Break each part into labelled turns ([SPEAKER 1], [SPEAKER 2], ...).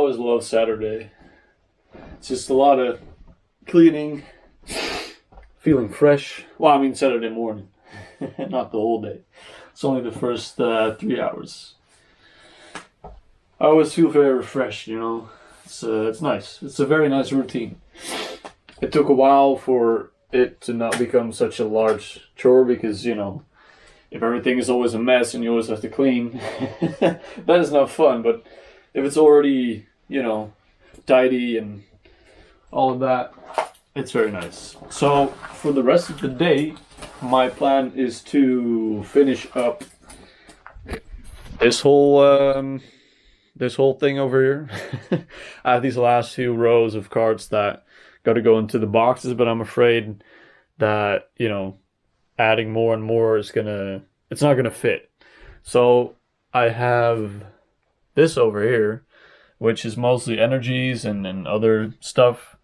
[SPEAKER 1] always love Saturday. It's just a lot of cleaning, feeling fresh. Well, I mean Saturday morning, not the whole day. It's only the first 3 hours. I always feel very refreshed, you know. It's nice. It's a very nice routine. It took a while for it to not become such a large chore because, you know, if everything is always a mess and you always have to clean, that is not fun. But if it's already, you know, tidy and all of that, it's very nice. So for the rest of the day, my plan is to finish up this whole thing over here. I have these last few rows of cards that got to go into the boxes, but I'm afraid that, you know, adding more and more it's not gonna fit. So I have this over here, which is mostly energies and other stuff.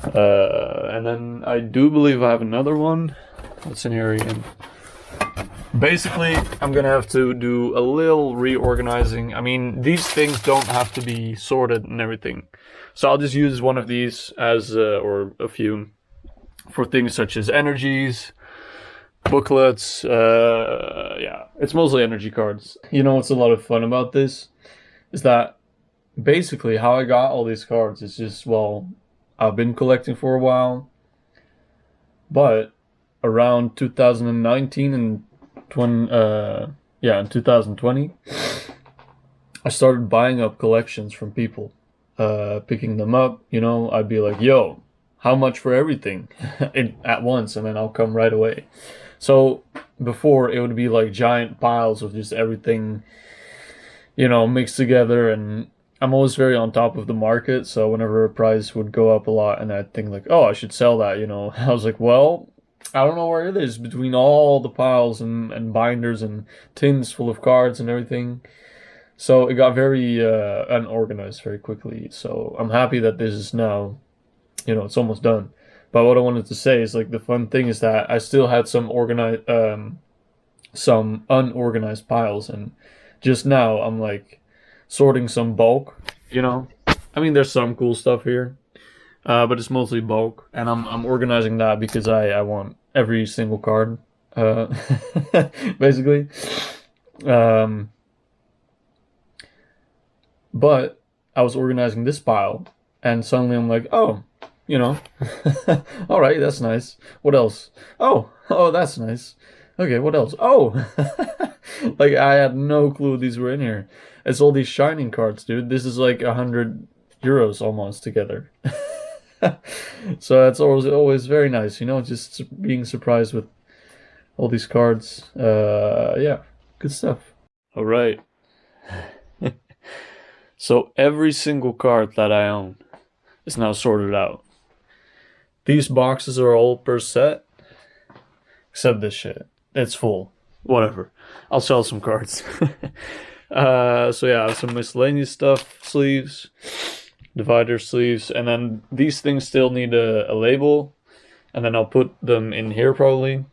[SPEAKER 1] And then I do believe I have another one. What's in here again? Basically, I'm gonna have to do a little reorganizing. I mean, these things don't have to be sorted and everything. So I'll just use one of these as, or a few, for things such as energies, booklets. Yeah, it's mostly energy cards. You know what's a lot of fun about this? Is that basically how I got all these cards is just, well, I've been collecting for a while, but around 2019 and in 2020, I started buying up collections from people, picking them up. You know, I'd be like, yo, how much for everything at once, and then I'll come right away. So before, it would be like giant piles of just everything, you know, mixed together, and I'm always very on top of the market, so whenever a price would go up a lot and I'd think like, oh, I should sell that, you know, I was like, well, I don't know where it is between all the piles and binders and tins full of cards and everything. So it got very unorganized very quickly. So I'm happy that this is now, you know, it's almost done. But what I wanted to say is, like, the fun thing is that I still had some unorganized piles, and just now I'm like sorting some bulk, you know. I mean, there's some cool stuff here, but it's mostly bulk, and I'm organizing that because I want every single card, basically. But I was organizing this pile, and suddenly I'm like, oh, you know, all right, that's nice. What else? Oh, that's nice. Okay, what else? Oh, like, I had no clue these were in here. It's all these shining cards, dude. This is like 100 euros almost together. So that's always very nice, you know, just being surprised with all these cards. Yeah, good stuff. All right. So every single card that I own is now sorted out. These boxes are all per set, except this shit. It's full. Whatever. I'll sell some cards. So yeah, I have some miscellaneous stuff, sleeves, divider sleeves, and then these things still need a label, and then I'll put them in here probably.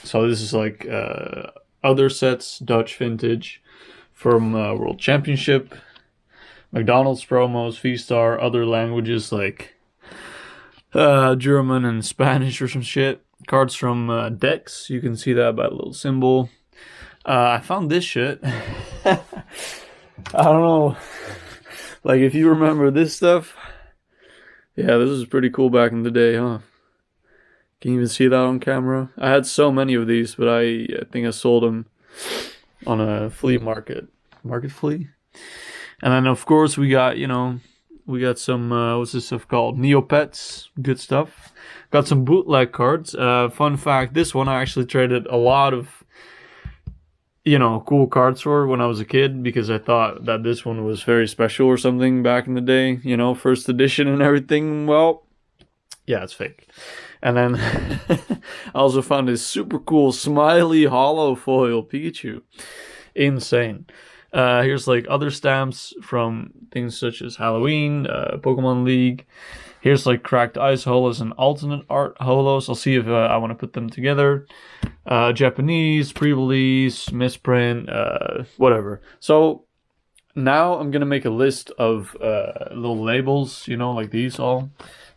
[SPEAKER 1] So this is like other sets, Dutch vintage from World Championship, McDonald's promos, V-Star, other languages like German and Spanish or some shit. Cards from decks, you can see that by the little symbol. I found this shit. I don't know. Like, if you remember this stuff. Yeah, this was pretty cool back in the day, huh? Can you even see that on camera? I had so many of these, but I think I sold them on a flea market. Market flea? And then, of course, we got, you know, we got some, what's this stuff called? Neopets. Good stuff. Got some bootleg cards. Fun fact, this one I actually traded a lot of, you know, cool cards for when I was a kid, because I thought that this one was very special or something back in the day, you know, first edition and everything. Well, yeah, it's fake. And then I also found this super cool smiley hollow foil Pikachu. Insane. Here's like other stamps from things such as Halloween, Pokemon League. Here's like cracked ice holos and alternate art holos. I'll see if I want to put them together. Japanese, pre-release, misprint, whatever. So now I'm gonna make a list of little labels, you know, like these all,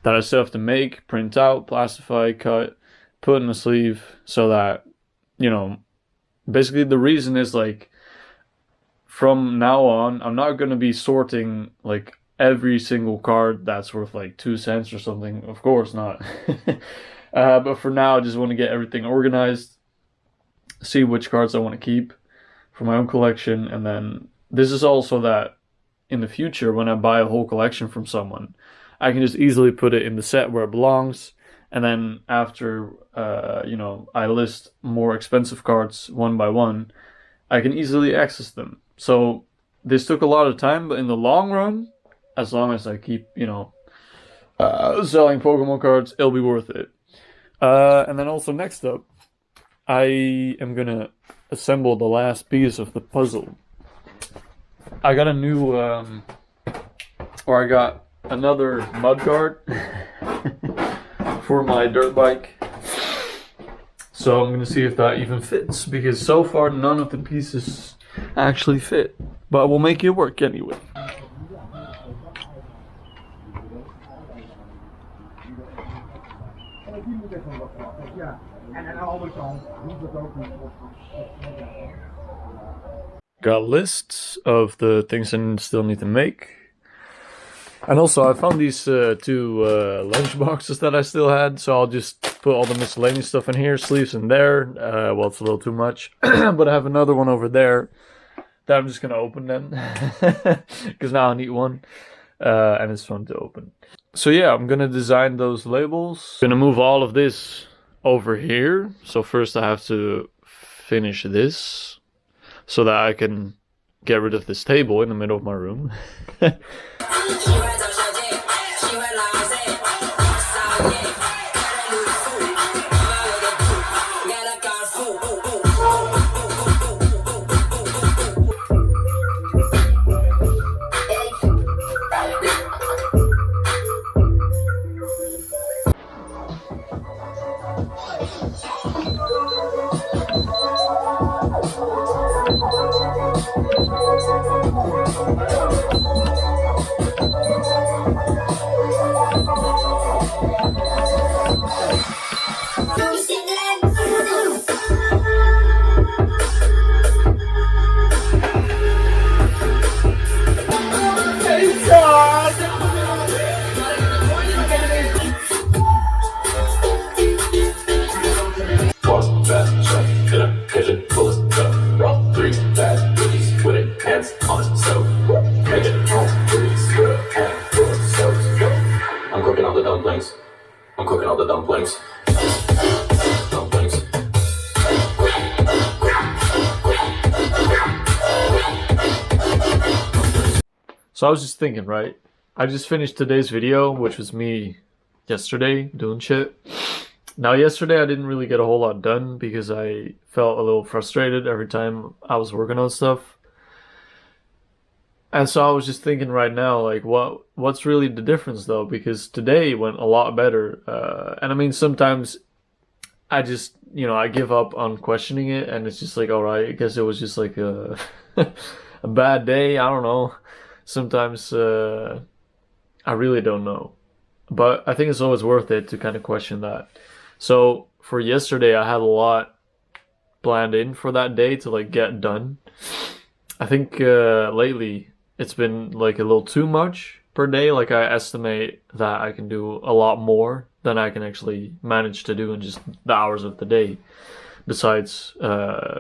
[SPEAKER 1] that I still have to make, print out, plastify, cut, put in a sleeve, so that, you know, basically the reason is like, from now on, I'm not gonna be sorting like every single card that's worth like 2 cents or something. Of course not. But for now, I just want to get everything organized, see which cards I want to keep for my own collection, and then this is also that in the future, when I buy a whole collection from someone, I can just easily put it in the set where it belongs, and then after, you know, I list more expensive cards one by one, I can easily access them. So this took a lot of time, but in the long run, as long as I keep, you know, selling Pokemon cards, it'll be worth it. And then also next up, I am gonna assemble the last piece of the puzzle. I got a new, or I got another mud guard for my dirt bike. So I'm gonna see if that even fits, because so far none of the pieces actually fit. But we'll make it work anyway. Got lists of the things I still need to make. And also I found these two lunch boxes that I still had, so I'll just put all the miscellaneous stuff in here, sleeves in there. Well, it's a little too much, but I have another one over there that I'm just gonna open then, because now I need one, and it's fun to open. So yeah, I'm gonna design those labels. Gonna move all of this over here. So first I have to finish this so that I can get rid of this table in the middle of my room.
[SPEAKER 2] I'm cooking all the dumplings. I'm cooking all the dumplings. Dumplings.
[SPEAKER 1] So I was just thinking, right? I just finished today's video, which was me yesterday doing shit. Now yesterday I didn't really get a whole lot done because I felt a little frustrated every time I was working on stuff. And so I was just thinking right now, like, what's really the difference though? Because today went a lot better. And I mean, sometimes I just, you know, I give up on questioning it, and it's just like, all right, I guess it was just like a a bad day. I don't know. Sometimes I really don't know. But I think it's always worth it to kind of question that. So for yesterday, I had a lot planned in for that day to like get done. I think lately it's been like a little too much per day. Like I estimate that I can do a lot more than I can actually manage to do in just the hours of the day. Besides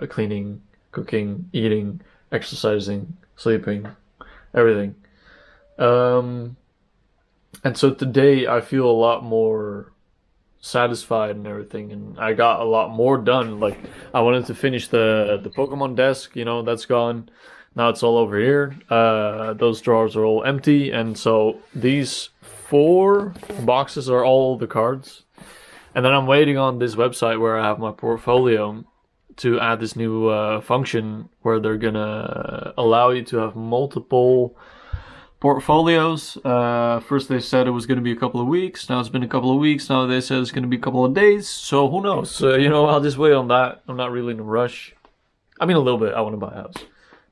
[SPEAKER 1] cleaning, cooking, eating, exercising, sleeping, everything. And so today I feel a lot more satisfied and everything, and I got a lot more done. Like I wanted to finish the Pokemon desk, you know, that's gone. Now it's all over here. Those drawers are all empty, and so these 4 boxes are all the cards. And then I'm waiting on this website where I have my portfolio to add this new function where they're gonna allow you to have multiple portfolios. First they said it was going to be a couple of weeks. Now it's been a couple of weeks. Now they said it's going to be a couple of days. So who knows? You know, I'll just wait on that. I'm not really in a rush. I mean, a little bit. I want to buy a house.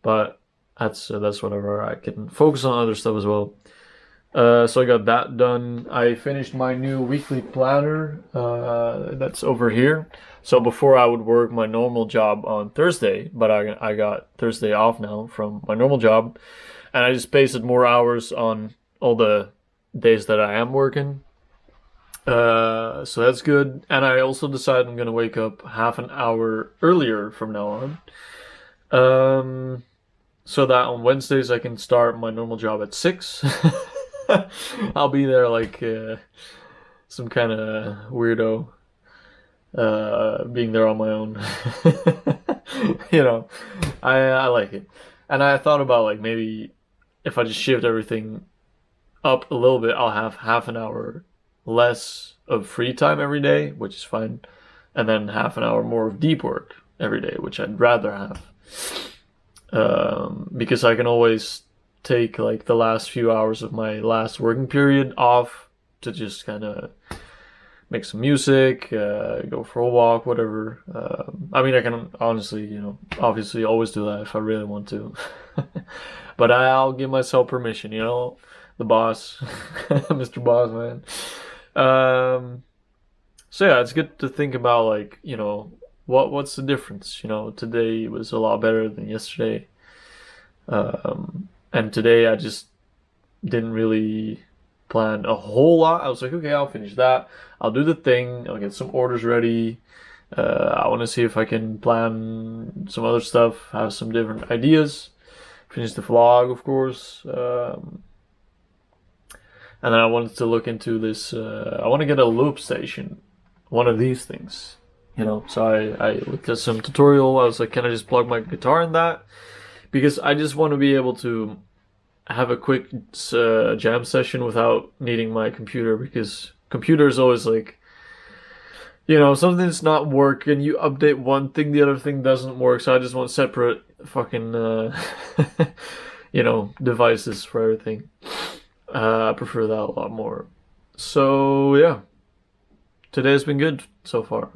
[SPEAKER 1] But that's whatever. I can focus on other stuff as well. So I got that done. I finished my new weekly planner. That's over here. So before I would work my normal job on Thursday, but I got Thursday off now from my normal job, and I just pasted more hours on all the days that I am working. So that's good. And I also decided I'm gonna wake up half an hour earlier from now on. So that on Wednesdays I can start my normal job at 6. I'll be there like some kind of weirdo, being there on my own. You know, I like it. And I thought about like maybe if I just shift everything up a little bit, I'll have half an hour less of free time every day, which is fine, and then half an hour more of deep work every day, which I'd rather have. Because I can always take like the last few hours of my last working period off to just kind of make some music, go for a walk, whatever. I mean, I can honestly, you know, obviously always do that if I really want to. But I'll give myself permission, you know, the boss, Mr. Boss Man. So yeah, it's good to think about like, you know, what's the difference? You know, today was a lot better than yesterday. And today I just didn't really plan a whole lot. I was like, okay, I'll finish that. I'll do the thing. I'll get some orders ready. I want to see if I can plan some other stuff, have some different ideas. Finish the vlog, of course. And then I wanted to look into this. I want to get a loop station. One of these things. You know, so I looked at some tutorial. I was like, can I just plug my guitar in that? Because I just want to be able to have a quick jam session without needing my computer, because computer is always like, you know, something's not working, you update one thing, the other thing doesn't work, so I just want separate fucking, you know, devices for everything. I prefer that a lot more. So, yeah. Today's been good so far.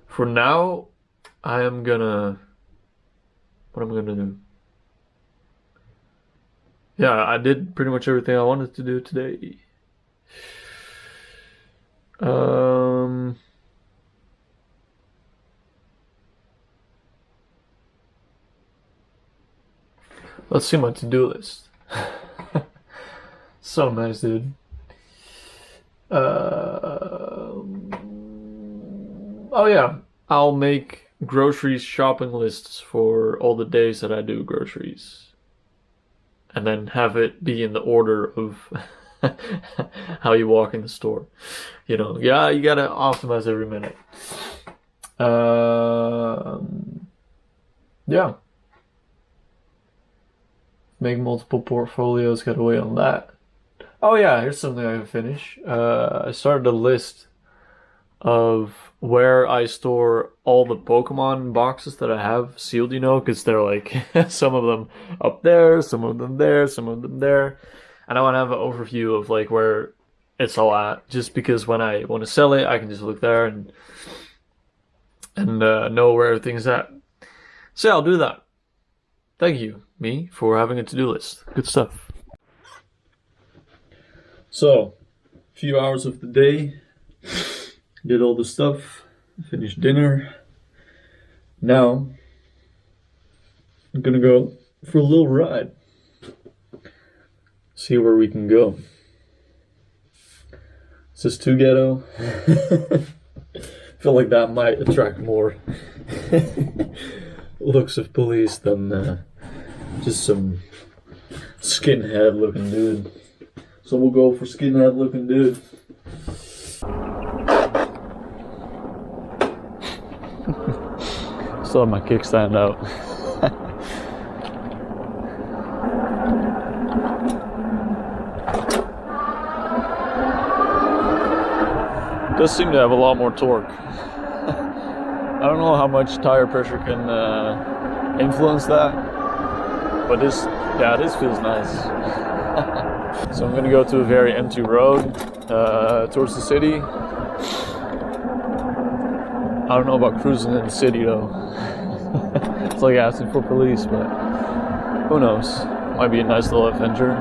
[SPEAKER 1] For now, I am gonna... What am I gonna do? Yeah, I did pretty much everything I wanted to do today. Let's see my to-do list. So nice, dude. Oh yeah, I'll make groceries shopping lists for all the days that I do groceries, and then have it be in the order of how you walk in the store. You know, yeah, you gotta optimize every minute. Yeah. Make multiple portfolios, gotta wait on that. Oh yeah, here's something I can finish. I started a list of where I store all the Pokemon boxes that I have sealed, you know, because they're like some of them up there, some of them there, some of them there. And I want to have an overview of like where it's all at, just because when I want to sell it, I can just look there and know where everything's at. So yeah, I'll do that. Thank you, me, for having a to-do list. Good stuff. So, a few hours of the day. Did all the stuff, finished dinner. Now, I'm gonna go for a little ride. See where we can go. Is this too ghetto? Feel like that might attract more looks of police than just some skinhead looking dude. So we'll go for skinhead looking dude. Still have my kickstand out. Does seem to have a lot more torque. I don't know how much tire pressure can influence that, but this feels nice. So I'm gonna go to a very empty road towards the city. I don't know about cruising in the city though. It's like asking for police, but who knows? Might be a nice little adventure.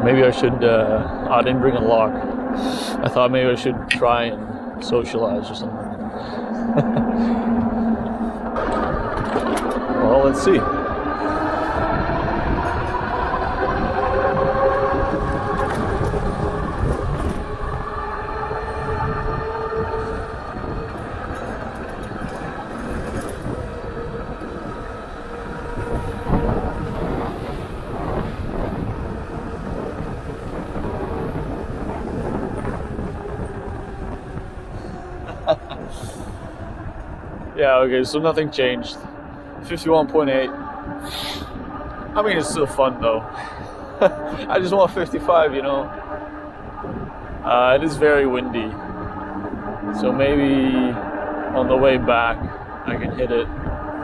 [SPEAKER 1] Maybe I should, I didn't bring a lock. I thought maybe I should try and socialize or something. Well, let's see. Yeah, okay, so nothing changed. 51.8. I mean, it's still fun though. I just want 55, you know. It is very windy. So maybe on the way back I can hit it.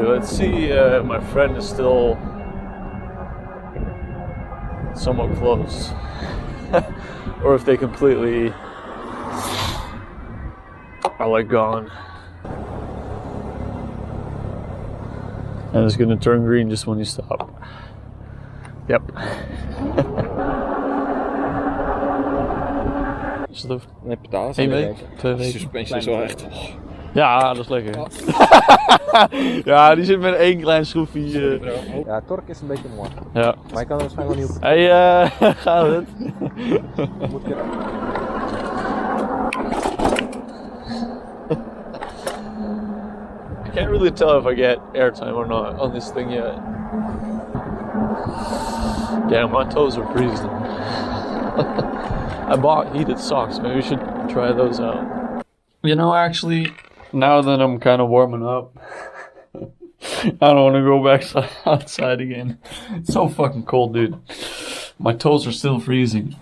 [SPEAKER 1] Let's see, my friend is still somewhat close. Or if they completely are like gone. And it's gonna turn green just when you stop. Yep. Is het er?
[SPEAKER 3] Nee, pedalen
[SPEAKER 1] 1
[SPEAKER 3] zijn
[SPEAKER 1] week? 2 weken?
[SPEAKER 3] Suspensie is wel echt...
[SPEAKER 1] Ja, dat is lekker. Ja, die zit met 1 klein schroefje.
[SPEAKER 3] Ja, torque is een beetje mooi.
[SPEAKER 1] Ja.
[SPEAKER 3] Maar ik kan er waarschijnlijk wel niet op.
[SPEAKER 1] Hey, gaat het?
[SPEAKER 3] Moet ik
[SPEAKER 1] I can't really tell if I get airtime or not on this thing yet. Damn, my toes are freezing. I bought heated socks. Maybe we should try those out. You know, actually, now that I'm kind of warming up, I don't want to go back outside again. It's so fucking cold, dude. My toes are still freezing.